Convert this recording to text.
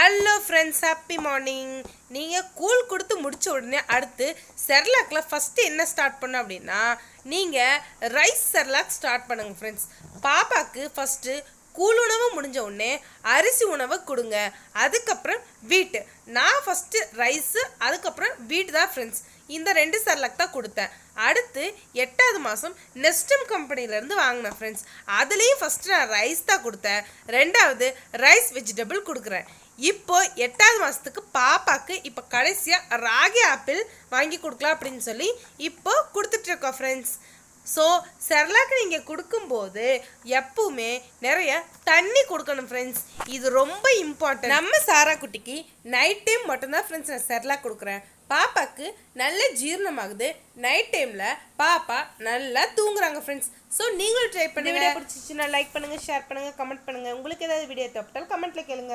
Hello friends, happy morning. நீங்கள் கூழ் கொடுத்து முடித்த உடனே அடுத்து செர்லாக்கில் ஃபஸ்ட்டு என்ன ஸ்டார்ட் பண்ணோம் அப்படின்னா, நீங்கள் ரைஸ் செர்லாக் ஸ்டார்ட் பண்ணுங்கள் ஃப்ரெண்ட்ஸ். பாப்பாவுக்கு ஃபஸ்ட்டு கூழ் உணவு முடிஞ்ச உடனே அரிசி உணவை கொடுங்க. அதுக்கப்புறம் வீட்டு. நான் ஃபஸ்ட்டு ரைஸு, அதுக்கப்புறம் வீட்டு தான் ஃப்ரெண்ட்ஸ். இந்த 2 செர்லாக் தான் கொடுத்தேன். அடுத்து 8வது மாதம் நெஸ்டம் கம்பெனிலேருந்து வாங்கினேன் ஃப்ரெண்ட்ஸ். அதுலேயும் ஃபஸ்ட்டு நான் ரைஸ் தான் கொடுத்தேன். 2வது ரைஸ் வெஜிடபிள் கொடுக்குறேன். இப்போ 8வது மாதத்துக்கு பாப்பாவுக்கு இப்போ கடைசியாக ராகி ஆப்பிள் வாங்கி கொடுக்கலாம் அப்படின்னு சொல்லி இப்போ கொடுத்துட்ருக்கோம் ஃப்ரெண்ட்ஸ். ஸோ செர்லாக் நீங்கள் கொடுக்கும்போது எப்பவுமே நிறைய தண்ணி கொடுக்கணும் ஃப்ரெண்ட்ஸ். இது ரொம்ப இம்பார்ட்டன்ட். நம்ம சாரா குட்டிக்கு நைட் டைம் மட்டும்தான் ஃப்ரெண்ட்ஸ் நான் செர்லாக் கொடுக்குறேன். பாப்பாவுக்கு நல்ல ஜீரணமாகுது. நைட் டைமில் பாப்பா நல்லா தூங்குறாங்க ஃப்ரெண்ட்ஸ். ஸோ நீங்களும் ட்ரை பண்ணுங்க. வீடியோ பிடிச்சிச்சுன்னா லைக் பண்ணுங்கள், ஷேர் பண்ணுங்கள், கமெண்ட் பண்ணுங்கள். உங்களுக்கு ஏதாவது வீடியோ தேவைப்பட்டால் கமெண்ட்டில் கேளுங்க.